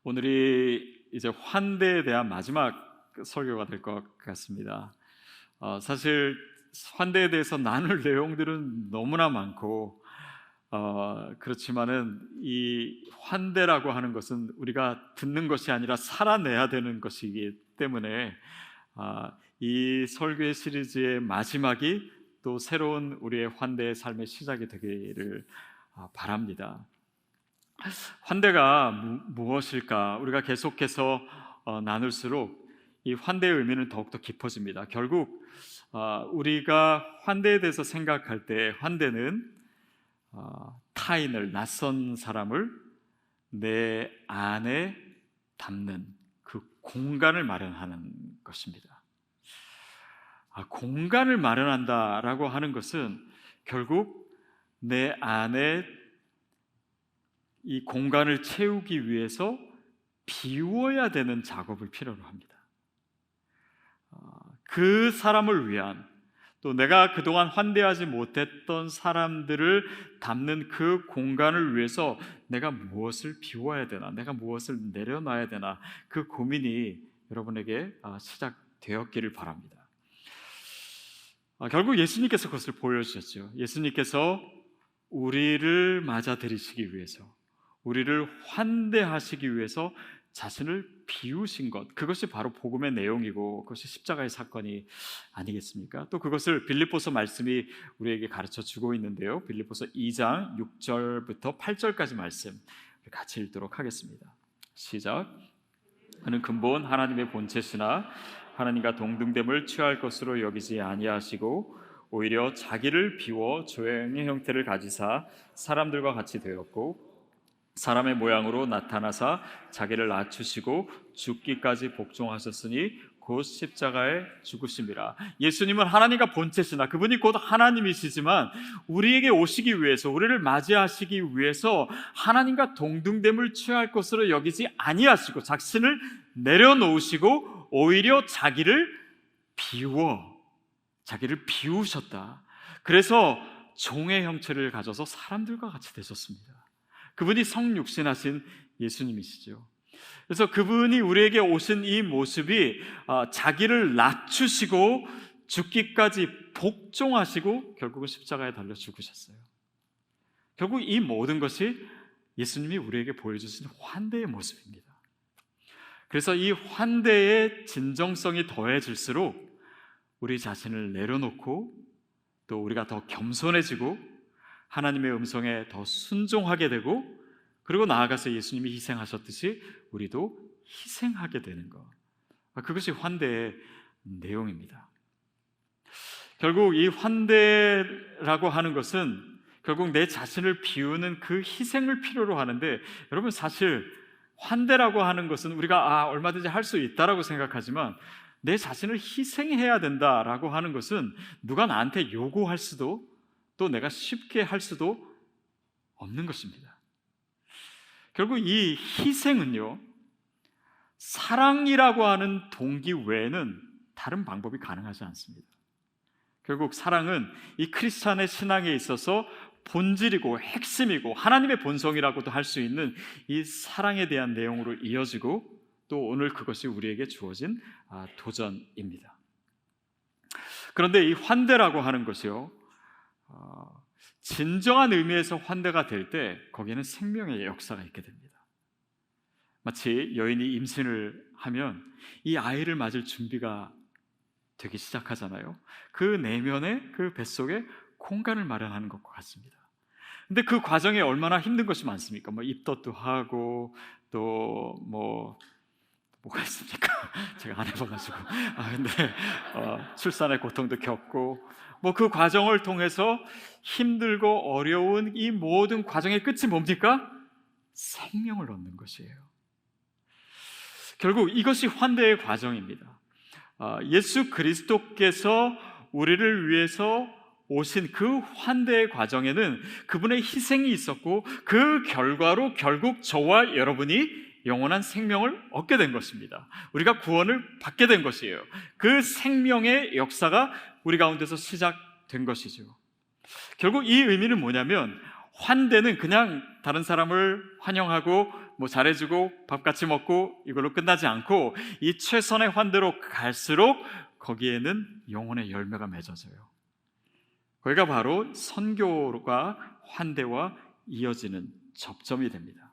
오늘이 이제 환대에 대한 마지막 설교가 될 것 같습니다. 사실 환대에 대해서 나눌 내용들은 너무나 많고 그렇지만은 이 환대라고 하는 것은 우리가 듣는 것이 아니라 살아내야 되는 것이기 때문에 이 설교의 시리즈의 마지막이 또 새로운 우리의 환대의 삶의 시작이 되기를 바랍니다. 환대가 무엇일까? 우리가 계속해서 나눌수록 이 환대의 의미는 더욱더 깊어집니다. 결국 우리가 환대에 대해서 생각할 때 환대는 타인을, 낯선 사람을 내 안에 담는 그 공간을 마련하는 것입니다. 공간을 마련한다라고 하는 것은 결국 내 안에 이 공간을 채우기 위해서 비워야 되는 작업을 필요로 합니다. 그 사람을 위한, 또 내가 그동안 환대하지 못했던 사람들을 담는 그 공간을 위해서 내가 무엇을 비워야 되나, 내가 무엇을 내려놔야 되나, 그 고민이 여러분에게 시작되었기를 바랍니다. 결국 예수님께서 그것을 보여주셨죠. 예수님께서 우리를 맞아들이시기 위해서, 우리를 환대하시기 위해서 자신을 비우신 것, 그것이 바로 복음의 내용이고 그것이 십자가의 사건이 아니겠습니까? 또 그것을 빌립보서 말씀이 우리에게 가르쳐 주고 있는데요, 빌립보서 2장 6절부터 8절까지 말씀 같이 읽도록 하겠습니다. 시작. 그는 근본 하나님의 본체시나 하나님과 동등됨을 취할 것으로 여기지 아니하시고 오히려 자기를 비워 조형의 형태를 가지사 사람들과 같이 되었고 사람의 모양으로 나타나사 자기를 낮추시고 죽기까지 복종하셨으니 곧 십자가에 죽으심이라. 예수님은 하나님과 본체시나, 그분이 곧 하나님이시지만 우리에게 오시기 위해서, 우리를 맞이하시기 위해서 하나님과 동등됨을 취할 것으로 여기지 아니하시고 자신을 내려놓으시고 오히려 자기를 비우셨다. 그래서 종의 형체를 가져서 사람들과 같이 되셨습니다. 그분이 성육신하신 예수님이시죠. 그래서 그분이 우리에게 오신 이 모습이 자기를 낮추시고 죽기까지 복종하시고 결국은 십자가에 달려 죽으셨어요. 결국 이 모든 것이 예수님이 우리에게 보여주신 환대의 모습입니다. 그래서 이 환대의 진정성이 더해질수록 우리 자신을 내려놓고 또 우리가 더 겸손해지고 하나님의 음성에 더 순종하게 되고, 그리고 나아가서 예수님이 희생하셨듯이 우리도 희생하게 되는 것, 그것이 환대의 내용입니다. 결국 이 환대라고 하는 것은 결국 내 자신을 비우는 그 희생을 필요로 하는데, 여러분 사실 환대라고 하는 것은 우리가 얼마든지 할 수 있다라고 생각하지만 내 자신을 희생해야 된다라고 하는 것은 누가 나한테 요구할 수도, 또 내가 쉽게 할 수도 없는 것입니다. 결국 이 희생은요, 사랑이라고 하는 동기 외에는 다른 방법이 가능하지 않습니다. 결국 사랑은 이 크리스찬의 신앙에 있어서 본질이고 핵심이고 하나님의 본성이라고도 할 수 있는 이 사랑에 대한 내용으로 이어지고, 또 오늘 그것이 우리에게 주어진 도전입니다. 그런데 이 환대라고 하는 것이요, 진정한 의미에서 환대가 될 때 거기에는 생명의 역사가 있게 됩니다. 마치 여인이 임신을 하면 이 아이를 맞을 준비가 되기 시작하잖아요. 그 내면에, 그 뱃속에 공간을 마련하는 것과 같습니다. 근데 그 과정에 얼마나 힘든 것이 많습니까? 입덧도 하고 또 뭐가 있습니까? 제가 안 해봐가지고. 근데 출산의 고통도 겪고, 그 과정을 통해서 힘들고 어려운 이 모든 과정의 끝이 뭡니까? 생명을 얻는 것이에요. 결국 이것이 환대의 과정입니다. 예수 그리스도께서 우리를 위해서 오신 그 환대의 과정에는 그분의 희생이 있었고, 그 결과로 결국 저와 여러분이 영원한 생명을 얻게 된 것입니다. 우리가 구원을 받게 된 것이에요. 그 생명의 역사가 우리 가운데서 시작된 것이죠. 결국 이 의미는 뭐냐면 환대는 그냥 다른 사람을 환영하고 뭐 잘해주고 밥 같이 먹고 이걸로 끝나지 않고 이 최선의 환대로 갈수록 거기에는 영혼의 열매가 맺어져요. 거기가 바로 선교가 환대와 이어지는 접점이 됩니다.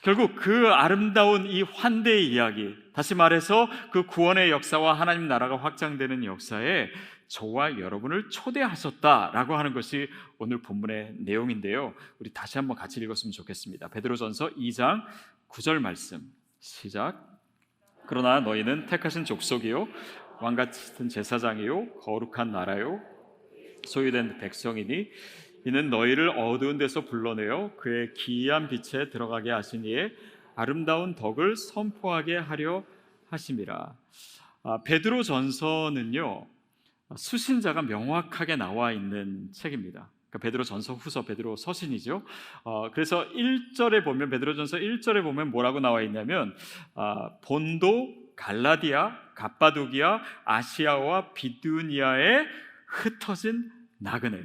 결국 그 아름다운 이 환대의 이야기, 다시 말해서 그 구원의 역사와 하나님 나라가 확장되는 역사에 저와 여러분을 초대하셨다라고 하는 것이 오늘 본문의 내용인데요. 우리 다시 한번 같이 읽었으면 좋겠습니다. 베드로전서 2장 9절 말씀 시작. 그러나 너희는 택하신 족속이요 왕같은 제사장이요 거룩한 나라요 소유된 백성이니 이는 너희를 어두운 데서 불러내어 그의 기이한 빛에 들어가게 하시니에 아름다운 덕을 선포하게 하려 하심이라. 베드로전서는요 수신자가 명확하게 나와 있는 책입니다. 그러니까 베드로전서 후서, 베드로 서신이죠. 그래서 1절에 보면 베드로전서 1절에 보면 뭐라고 나와 있냐면 본도, 갈라디아, 갑바도기아, 아시아와 비두니아에 흩어진 나그네.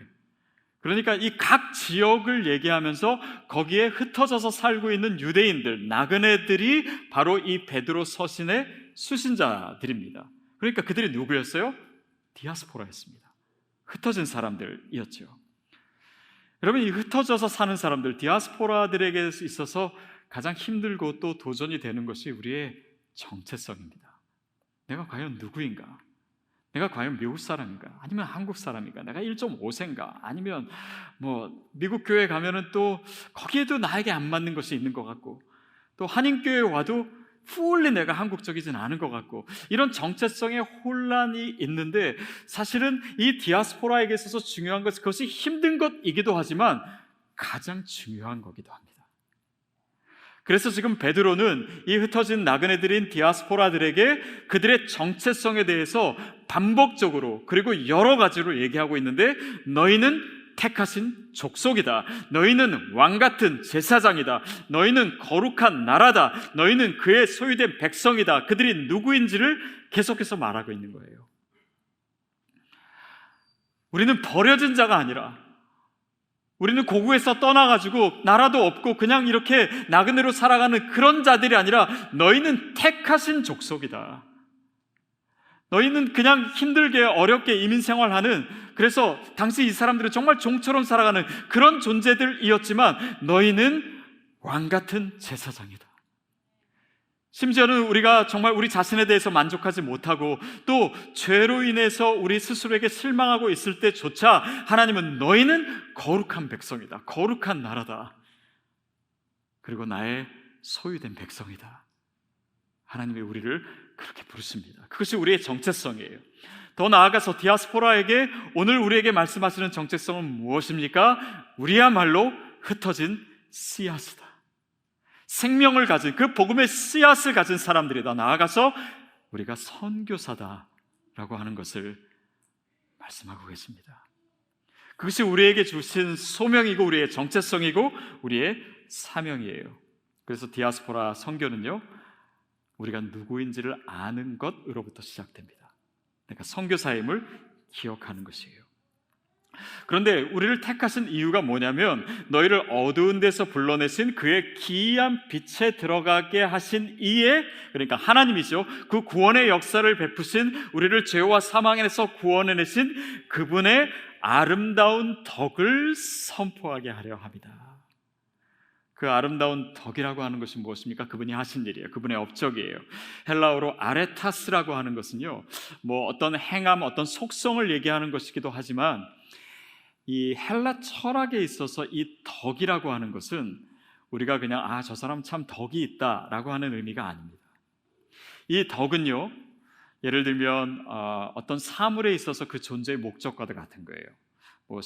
그러니까 이 각 지역을 얘기하면서 거기에 흩어져서 살고 있는 유대인들, 나그네들이 바로 이 베드로 서신의 수신자들입니다. 그러니까 그들이 누구였어요? 디아스포라였습니다. 흩어진 사람들이었죠. 여러분, 이 흩어져서 사는 사람들, 디아스포라들에게 있어서 가장 힘들고 또 도전이 되는 것이 우리의 정체성입니다. 내가 과연 누구인가? 내가 과연 미국 사람인가? 아니면 한국 사람인가? 내가 1.5세인가? 아니면 뭐 미국 교회 가면은 또 거기에도 나에게 안 맞는 것이 있는 것 같고, 또 한인교회 와도 fully 내가 한국적이진 않은 것 같고, 이런 정체성의 혼란이 있는데 사실은 이 디아스포라에게 있어서 중요한 것은 그것이 힘든 것이기도 하지만 가장 중요한 거기도 합니다. 그래서 지금 베드로는 이 흩어진 나그네들인 디아스포라들에게 그들의 정체성에 대해서 반복적으로 그리고 여러 가지로 얘기하고 있는데, 너희는 택하신 족속이다, 너희는 왕같은 제사장이다, 너희는 거룩한 나라다, 너희는 그의 소유된 백성이다, 그들이 누구인지를 계속해서 말하고 있는 거예요. 우리는 버려진 자가 아니라, 우리는 고국에서 떠나가지고 나라도 없고 그냥 이렇게 나그네로 살아가는 그런 자들이 아니라 너희는 택하신 족속이다. 너희는 그냥 힘들게 어렵게 이민생활하는, 그래서 당시 이 사람들은 정말 종처럼 살아가는 그런 존재들이었지만 너희는 왕같은 제사장이다. 심지어는 우리가 정말 우리 자신에 대해서 만족하지 못하고 또 죄로 인해서 우리 스스로에게 실망하고 있을 때조차 하나님은 너희는 거룩한 백성이다, 거룩한 나라다, 그리고 나의 소유된 백성이다, 하나님이 우리를 그렇게 부르십니다. 그것이 우리의 정체성이에요. 더 나아가서 디아스포라에게 오늘 우리에게 말씀하시는 정체성은 무엇입니까? 우리야말로 흩어진 씨앗이다. 생명을 가진, 그 복음의 씨앗을 가진 사람들이다. 나아가서 우리가 선교사다라고 하는 것을 말씀하고 계십니다. 그것이 우리에게 주신 소명이고 우리의 정체성이고 우리의 사명이에요. 그래서 디아스포라 선교는요, 우리가 누구인지를 아는 것으로부터 시작됩니다. 그러니까 선교사임을 기억하는 것이에요. 그런데 우리를 택하신 이유가 뭐냐면, 너희를 어두운 데서 불러내신 그의 기이한 빛에 들어가게 하신 이에, 그러니까 하나님이죠, 그 구원의 역사를 베푸신, 우리를 죄와 사망에서 구원해내신 그분의 아름다운 덕을 선포하게 하려 합니다. 그 아름다운 덕이라고 하는 것이 무엇입니까? 그분이 하신 일이에요. 그분의 업적이에요. 헬라어로 아레타스라고 하는 것은요, 뭐 어떤 행함, 어떤 속성을 얘기하는 것이기도 하지만 이 헬라 철학에 있어서 이 덕이라고 하는 것은 우리가 그냥 저 사람 참 덕이 있다라고 하는 의미가 아닙니다. 이 덕은요, 예를 들면 어떤 사물에 있어서 그 존재의 목적과도 같은 거예요. 뭐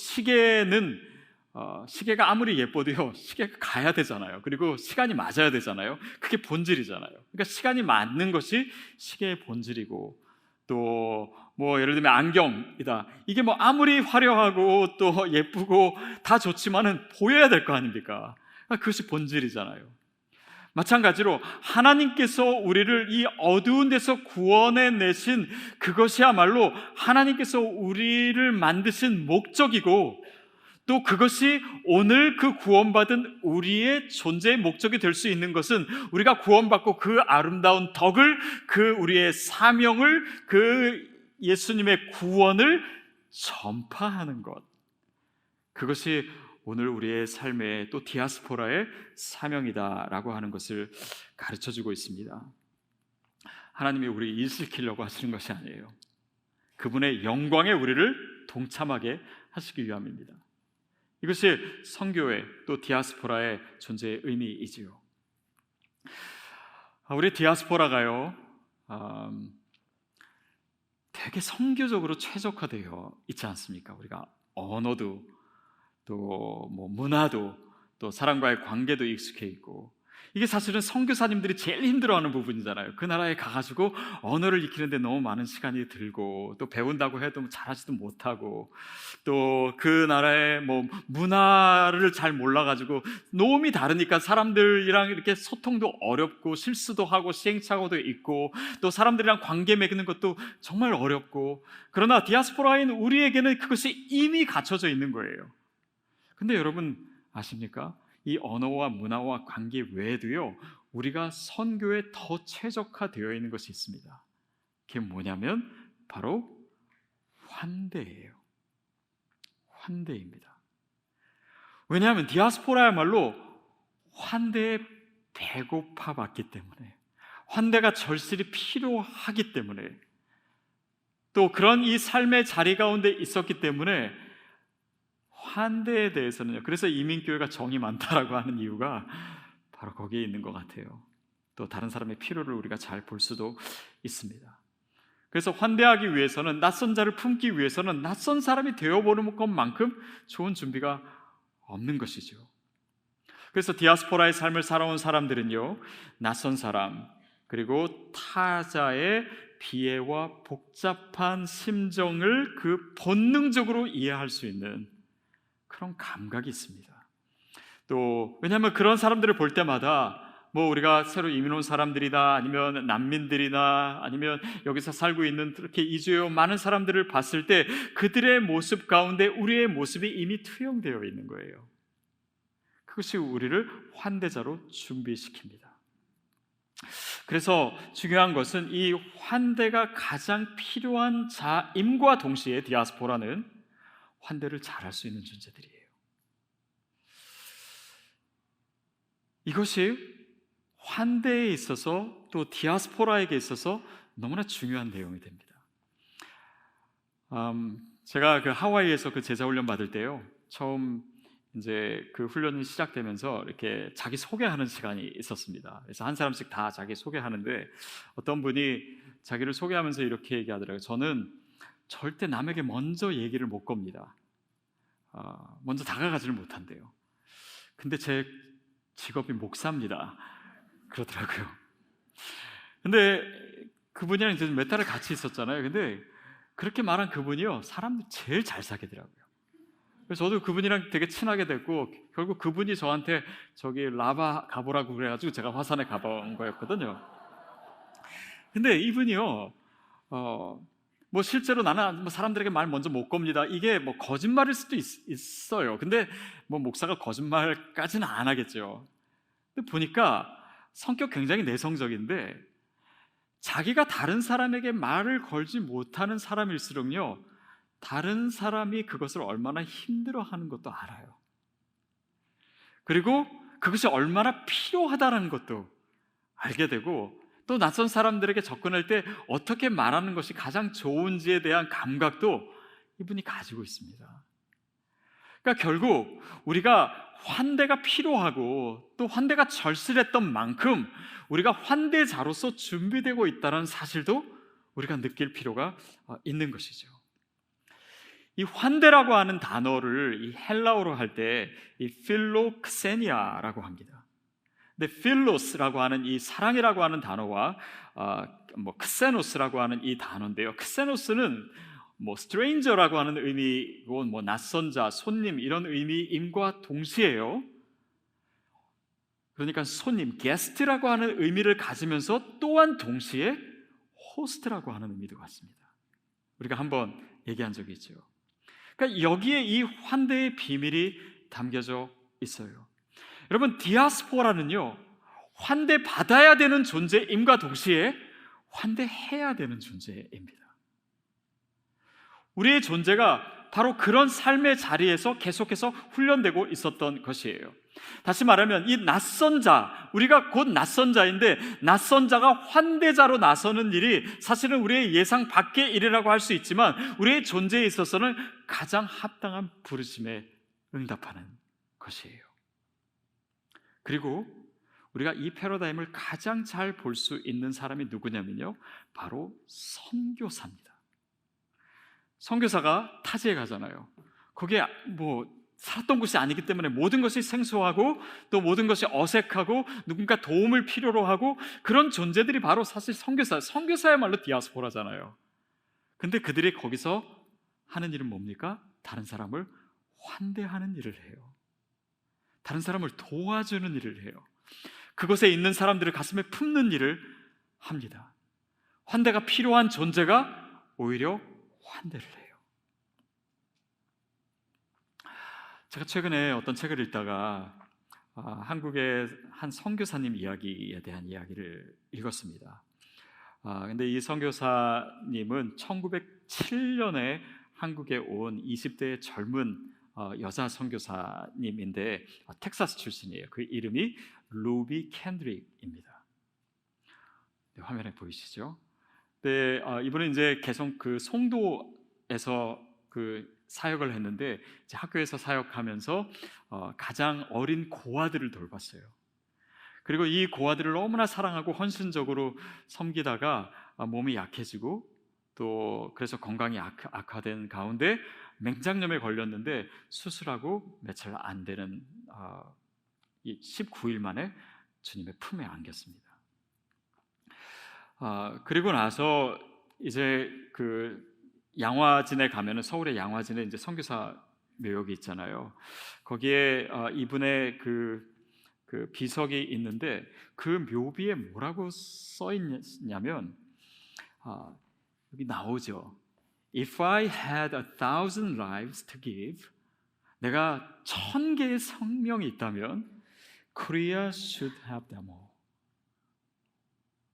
시계가 아무리 예뻐도요, 시계가 가야 되잖아요. 그리고 시간이 맞아야 되잖아요. 그게 본질이잖아요. 그러니까 시간이 맞는 것이 시계의 본질이고, 또 뭐 예를 들면 안경이다, 이게 뭐 아무리 화려하고 또 예쁘고 다 좋지만은 보여야 될 거 아닙니까? 그것이 본질이잖아요. 마찬가지로 하나님께서 우리를 이 어두운 데서 구원해 내신 그것이야말로 하나님께서 우리를 만드신 목적이고, 또 그것이 오늘 그 구원받은 우리의 존재의 목적이 될 수 있는 것은 우리가 구원받고 그 아름다운 덕을, 그 우리의 사명을, 그 예수님의 구원을 전파하는 것, 그것이 오늘 우리의 삶의 또 디아스포라의 사명이다라고 하는 것을 가르쳐주고 있습니다. 하나님이 우리 일시키려고 하시는 것이 아니에요. 그분의 영광에 우리를 동참하게 하시기 위함입니다. 이것이 선교회 또 디아스포라의 존재의 의미이지요. 우리 디아스포라가요, 되게 선교적으로 최적화되어 있지 않습니까? 우리가 언어도 또 문화도 또 사람과의 관계도 익숙해 있고, 이게 사실은 선교사님들이 제일 힘들어하는 부분이잖아요. 그 나라에 가가지고 언어를 익히는데 너무 많은 시간이 들고, 또 배운다고 해도 잘하지도 못하고, 또 그 나라의 문화를 잘 몰라가지고 너무 다르니까 사람들이랑 이렇게 소통도 어렵고, 실수도 하고 시행착오도 있고, 또 사람들이랑 관계 맺는 것도 정말 어렵고, 그러나 디아스포라인 우리에게는 그것이 이미 갖춰져 있는 거예요. 근데 여러분 아십니까? 이 언어와 문화와 관계 외에도요, 우리가 선교에 더 최적화되어 있는 것이 있습니다. 그게 뭐냐면 바로 환대예요. 환대입니다. 왜냐하면 디아스포라야말로 환대에 배고파 봤기 때문에, 환대가 절실히 필요하기 때문에, 또 그런 이 삶의 자리 가운데 있었기 때문에 환대에 대해서는요, 그래서 이민교회가 정이 많다라고 하는 이유가 바로 거기에 있는 것 같아요. 또 다른 사람의 필요를 우리가 잘 볼 수도 있습니다. 그래서 환대하기 위해서는, 낯선 자를 품기 위해서는 낯선 사람이 되어보는 것만큼 좋은 준비가 없는 것이죠. 그래서 디아스포라의 삶을 살아온 사람들은요, 낯선 사람, 그리고 타자의 비애와 복잡한 심정을 그 본능적으로 이해할 수 있는 그런 감각이 있습니다. 또 왜냐하면 그런 사람들을 볼 때마다 우리가 새로 이민 온 사람들이다, 아니면 난민들이나, 아니면 여기서 살고 있는 이렇게 이주해 많은 사람들을 봤을 때 그들의 모습 가운데 우리의 모습이 이미 투영되어 있는 거예요. 그것이 우리를 환대자로 준비시킵니다. 그래서 중요한 것은 이 환대가 가장 필요한 자임과 동시에 디아스포라는 환대를 잘할 수 있는 존재들이에요. 이것이 환대에 있어서 또 디아스포라에게 있어서 너무나 중요한 내용이 됩니다. 제가 그 하와이에서 그 제자 훈련 받을 때요, 처음 이제 그 훈련이 시작되면서 이렇게 자기 소개하는 시간이 있었습니다. 그래서 한 사람씩 다 자기 소개하는데, 어떤 분이 자기를 소개하면서 이렇게 얘기하더라고요. 저는 절대 남에게 먼저 얘기를 못 겁니다. 먼저 다가가지를 못한대요. 근데 제 직업이 목사입니다. 그러더라고요. 근데 그분이랑 이제 몇 달을 같이 있었잖아요. 근데 그렇게 말한 그분이요, 사람들 제일 잘 사귀더라고요. 그래서 저도 그분이랑 되게 친하게 됐고, 결국 그분이 저한테 저기 라바 가보라고 그래가지고 제가 화산에 가본 거였거든요. 근데 이분이요, 실제로 나는 사람들에게 말 먼저 못 겁니다, 이게 거짓말일 수도 있어요. 근데 목사가 거짓말까지는 안 하겠죠. 근데 보니까 성격 굉장히 내성적인데, 자기가 다른 사람에게 말을 걸지 못하는 사람일수록요, 다른 사람이 그것을 얼마나 힘들어하는 것도 알아요. 그리고 그것이 얼마나 필요하다는 것도 알게 되고, 또 낯선 사람들에게 접근할 때 어떻게 말하는 것이 가장 좋은지에 대한 감각도 이분이 가지고 있습니다. 그러니까 결국 우리가 환대가 필요하고 또 환대가 절실했던 만큼 우리가 환대자로서 준비되고 있다는 사실도 우리가 느낄 필요가 있는 것이죠. 이 환대라고 하는 단어를 이 헬라어로 할 때 이 필로크세니아라고 합니다. 근데 필로스라고 하는 이 사랑이라고 하는 단어와 크세노스라고 하는 이 단어인데요, 크세노스는 스트레인저라고 하는 의미고, 낯선 자, 손님 이런 의미임과 동시에요, 그러니까 손님, 게스트라고 하는 의미를 가지면서 또한 동시에 호스트라고 하는 의미도 같습니다. 우리가 한번 얘기한 적이 있죠. 그러니까 여기에 이 환대의 비밀이 담겨져 있어요. 여러분, 디아스포라는요, 환대받아야 되는 존재임과 동시에 환대해야 되는 존재입니다. 우리의 존재가 바로 그런 삶의 자리에서 계속해서 훈련되고 있었던 것이에요. 다시 말하면 이 낯선 자, 우리가 곧 낯선 자인데 낯선 자가 환대자로 나서는 일이 사실은 우리의 예상 밖의 일이라고 할 수 있지만 우리의 존재에 있어서는 가장 합당한 부르심에 응답하는 것이에요. 그리고 우리가 이 패러다임을 가장 잘 볼 수 있는 사람이 누구냐면요, 바로 선교사입니다. 선교사가 타지에 가잖아요. 거기에 살았던 곳이 아니기 때문에 모든 것이 생소하고 또 모든 것이 어색하고 누군가 도움을 필요로 하고 그런 존재들이 바로 사실 선교사야말로 디아스포라잖아요. 근데 그들이 거기서 하는 일은 뭡니까? 다른 사람을 환대하는 일을 해요. 다른 사람을 도와주는 일을 해요. 그곳에 있는 사람들을 가슴에 품는 일을 합니다. 환대가 필요한 존재가 오히려 환대를 해요. 제가 최근에 어떤 책을 읽다가 한국의 한 선교사님 이야기에 대한 이야기를 읽었습니다. 근데 이 선교사님은 1907년에 한국에 온 20대의 젊은 여자 선교사님인데 텍사스 출신이에요. 그 이름이 루비 캔드릭입니다. 네, 화면에 보이시죠? 네, 이분은 이제 계속 그 송도에서 그 사역을 했는데 이제 학교에서 사역하면서 가장 어린 고아들을 돌봤어요. 그리고 이 고아들을 너무나 사랑하고 헌신적으로 섬기다가 몸이 약해지고 또 그래서 건강이 악화된 가운데 맹장염에 걸렸는데 수술하고 며칠 안 되는 19일 만에 주님의 품에 안겼습니다. 그리고 나서 이제 그 양화진에 가면은 서울의 양화진에 이제 선교사 묘역이 있잖아요. 거기에 이분의 그 비석이 있는데 그 묘비에 뭐라고 써 있냐면 여기 나오죠. If I had 1,000 lives to give, 내가 1,000개의 생명이 있다면 Korea should have them all.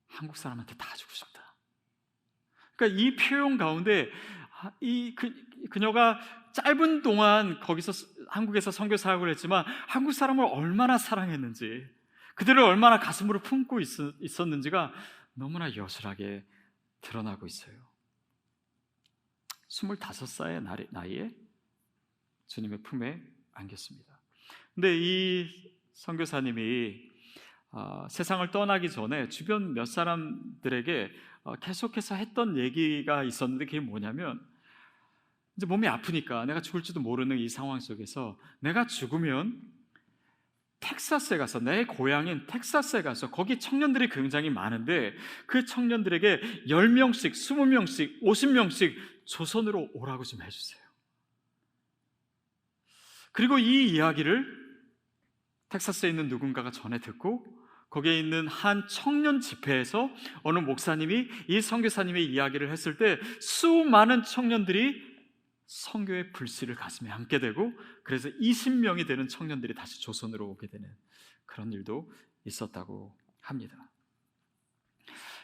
한국 사람한테 다 주고 싶다. 그러니까 이 표현 가운데 그녀가 짧은 동안 거기서 한국에서 선교 사역을 했지만 한국 사람을 얼마나 사랑했는지, 그들을 얼마나 가슴으로 품고 있었는지가 너무나 여실하게 드러나고 있어요. 25살의 나이에 주님의 품에 안겼습니다. 근데 이 선교사님이 세상을 떠나기 전에 주변 몇 사람들에게 계속해서 했던 얘기가 있었는데 그게 뭐냐면 이제 몸이 아프니까 내가 죽을지도 모르는 이 상황 속에서 내가 죽으면 텍사스에 가서, 내 고향인 텍사스에 가서 거기 청년들이 굉장히 많은데 그 청년들에게 10명씩, 20명씩, 50명씩 조선으로 오라고 좀 해주세요. 그리고 이 이야기를 텍사스에 있는 누군가가 전해 듣고 거기에 있는 한 청년 집회에서 어느 목사님이 이 선교사님의 이야기를 했을 때 수많은 청년들이 선교의 불씨를 가슴에 안게 되고 그래서 20명이 되는 청년들이 다시 조선으로 오게 되는 그런 일도 있었다고 합니다.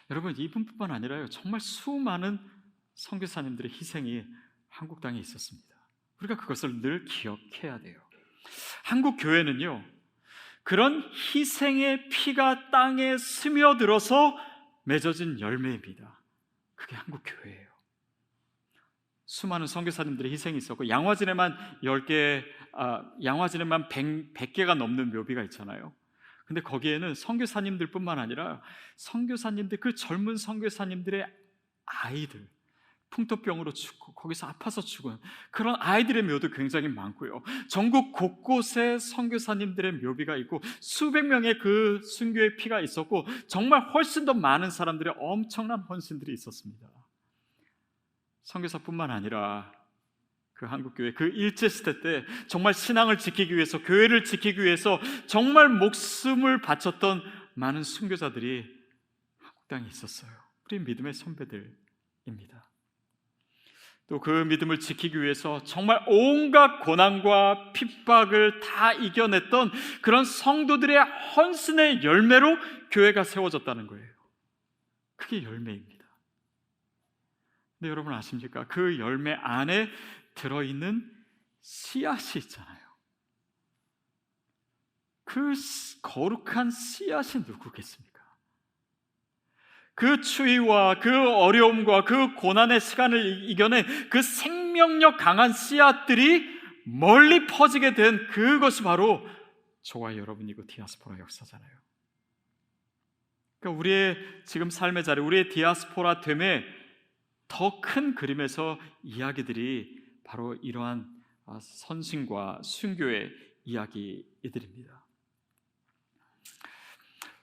여러분, 이분뿐만 아니라요, 정말 수많은 선교사님들의 희생이 한국 땅에 있었습니다. 우리가 그것을 늘 기억해야 돼요. 한국 교회는요, 그런 희생의 피가 땅에 스며들어서 맺어진 열매입니다. 그게 한국 교회예요. 수많은 선교사님들의 희생이 있었고 양화진에만 100개가 넘는 묘비가 있잖아요. 근데 거기에는 선교사님들뿐만 아니라 선교사님들, 그 젊은 선교사님들의 아이들, 풍토병으로 죽고 거기서 아파서 죽은 그런 아이들의 묘도 굉장히 많고요. 전국 곳곳에 선교사님들의 묘비가 있고 수백 명의 그 순교의 피가 있었고 정말 훨씬 더 많은 사람들의 엄청난 헌신들이 있었습니다. 선교사뿐만 아니라 그 한국교회 그 일제시대 때 정말 신앙을 지키기 위해서, 교회를 지키기 위해서 정말 목숨을 바쳤던 많은 순교자들이 한국 땅에 있었어요. 우리 믿음의 선배들입니다. 또 그 믿음을 지키기 위해서 정말 온갖 고난과 핍박을 다 이겨냈던 그런 성도들의 헌신의 열매로 교회가 세워졌다는 거예요. 그게 열매입니다. 근데 여러분 아십니까? 그 열매 안에 들어있는 씨앗이 있잖아요. 그 거룩한 씨앗이 누구겠습니까? 그 추위와 그 어려움과 그 고난의 시간을 이겨낸 그 생명력 강한 씨앗들이 멀리 퍼지게 된 그것이 바로 저와 여러분이고 디아스포라 역사잖아요. 그러니까 우리의 지금 삶의 자리, 우리의 디아스포라 됨의 더 큰 그림에서 이야기들이 바로 이러한 선신과 순교의 이야기들입니다.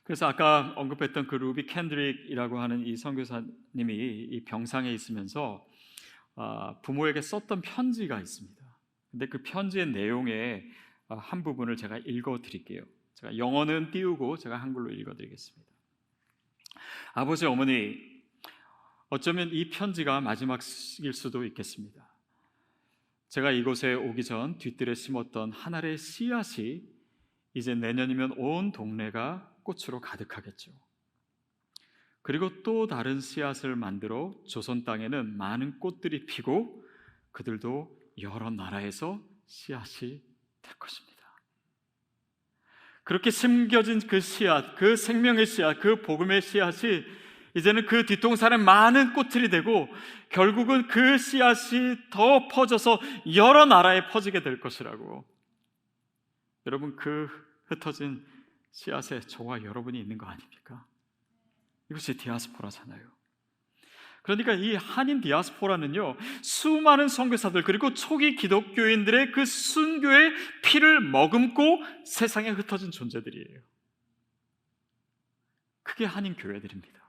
그래서 아까 언급했던 그 루비 캔드릭이라고 하는 이 선교사님이 이 병상에 있으면서 부모에게 썼던 편지가 있습니다. 근데 그 편지의 내용의 한 부분을 제가 읽어드릴게요. 제가 영어는 띄우고 제가 한글로 읽어드리겠습니다. 아버지, 어머니, 어쩌면 이 편지가 마지막일 수도 있겠습니다. 제가 이곳에 오기 전 뒤뜰에 심었던 한 알의 씨앗이 이제 내년이면 온 동네가 꽃으로 가득하겠죠. 그리고 또 다른 씨앗을 만들어 조선 땅에는 많은 꽃들이 피고 그들도 여러 나라에서 씨앗이 될 것입니다. 그렇게 심겨진 그 씨앗, 그 생명의 씨앗, 그 복음의 씨앗이 이제는 그 뒤통살에 많은 꽃들이 되고 결국은 그 씨앗이 더 퍼져서 여러 나라에 퍼지게 될 것이라고. 여러분, 그 흩어진 씨앗에 저와 여러분이 있는 거 아닙니까? 이것이 디아스포라잖아요. 그러니까 이 한인 디아스포라는요, 수많은 선교사들 그리고 초기 기독교인들의 그 순교의 피를 머금고 세상에 흩어진 존재들이에요. 그게 한인 교회들입니다.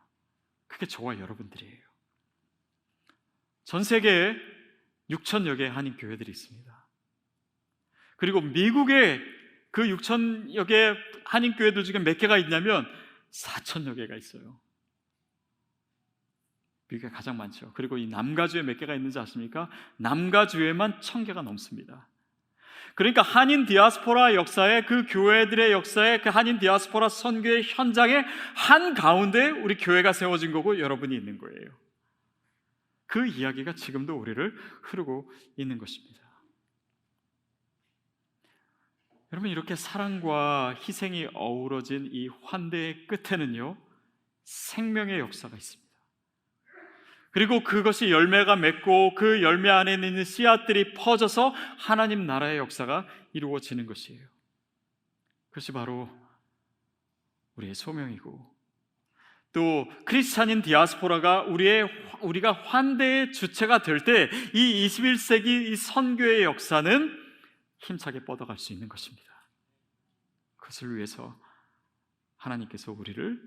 그게 저와 여러분들이에요. 전 세계에 6천여 개의 한인 교회들이 있습니다. 그리고 미국에 그 6천여 개의 한인 교회들 중에 몇 개가 있냐면 4천여 개가 있어요. 미국에 가장 많죠. 그리고 이 남가주에 몇 개가 있는지 아십니까? 남가주에만 1,000개가 넘습니다. 그러니까 한인 디아스포라 역사에, 그 교회들의 역사에, 그 한인 디아스포라 선교의 현장에 한가운데 우리 교회가 세워진 거고 여러분이 있는 거예요. 그 이야기가 지금도 우리를 흐르고 있는 것입니다. 여러분, 이렇게 사랑과 희생이 어우러진 이 환대의 끝에는요, 생명의 역사가 있습니다. 그리고 그것이 열매가 맺고 그 열매 안에 있는 씨앗들이 퍼져서 하나님 나라의 역사가 이루어지는 것이에요. 그것이 바로 우리의 소명이고, 또 크리스찬인 디아스포라가 우리가 환대의 주체가 될 때 이 21세기 이 선교의 역사는 힘차게 뻗어갈 수 있는 것입니다. 그것을 위해서 하나님께서 우리를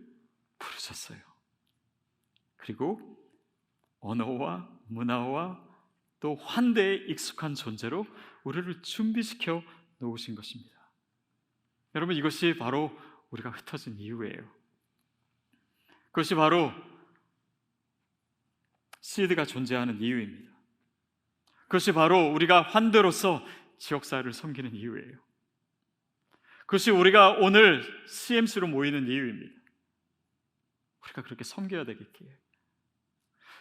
부르셨어요. 그리고 언어와 문화와 또 환대에 익숙한 존재로 우리를 준비시켜 놓으신 것입니다. 여러분, 이것이 바로 우리가 흩어진 이유예요. 그것이 바로 시드가 존재하는 이유입니다. 그것이 바로 우리가 환대로서 지역사회를 섬기는 이유예요. 그것이 우리가 오늘 CMC로 모이는 이유입니다. 우리가 그렇게 섬겨야 되겠기에.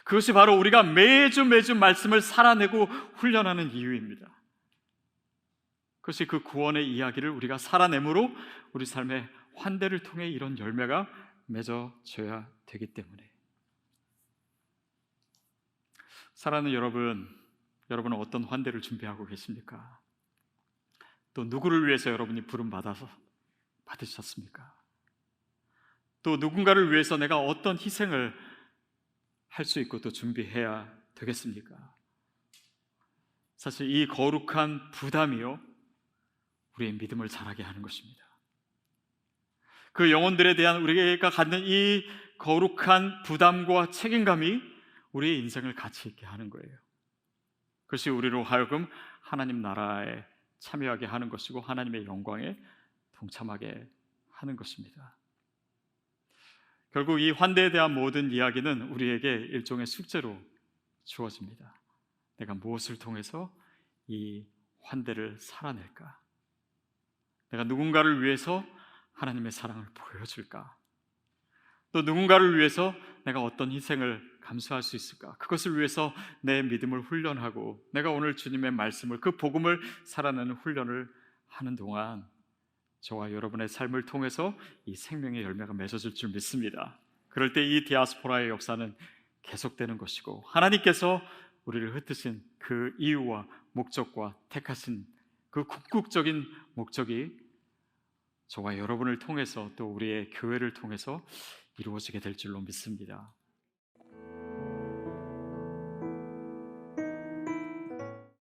그것이 바로 우리가 매주 말씀을 살아내고 훈련하는 이유입니다. 그것이 그 구원의 이야기를 우리가 살아내므로 우리 삶의 환대를 통해 이런 열매가 맺어져야 되기 때문에. 사랑하는 여러분은 어떤 환대를 준비하고 계십니까? 또 누구를 위해서 여러분이 부름 받으셨습니까? 또 누군가를 위해서 내가 어떤 희생을 할 수 있고 또 준비해야 되겠습니까? 사실 이 거룩한 부담이요, 우리의 믿음을 자라게 하는 것입니다. 그 영혼들에 대한 우리가 갖는 이 거룩한 부담과 책임감이 우리의 인생을 가치 있게 하는 거예요. 그것이 우리로 하여금 하나님 나라에 참여하게 하는 것이고 하나님의 영광에 동참하게 하는 것입니다. 결국 이 환대에 대한 모든 이야기는 우리에게 일종의 숙제로 주어집니다. 내가 무엇을 통해서 이 환대를 살아낼까? 내가 누군가를 위해서 하나님의 사랑을 보여줄까? 또 누군가를 위해서 내가 어떤 희생을 감수할 수 있을까? 그것을 위해서 내 믿음을 훈련하고 내가 오늘 주님의 말씀을, 그 복음을 살아내는 훈련을 하는 동안 저와 여러분의 삶을 통해서 이 생명의 열매가 맺어질 줄 믿습니다. 그럴 때 이 디아스포라의 역사는 계속되는 것이고, 하나님께서 우리를 흩으신 그 이유와 목적과 택하신 그 궁극적인 목적이 저와 여러분을 통해서 또 우리의 교회를 통해서 이루어지게 될 줄로 믿습니다.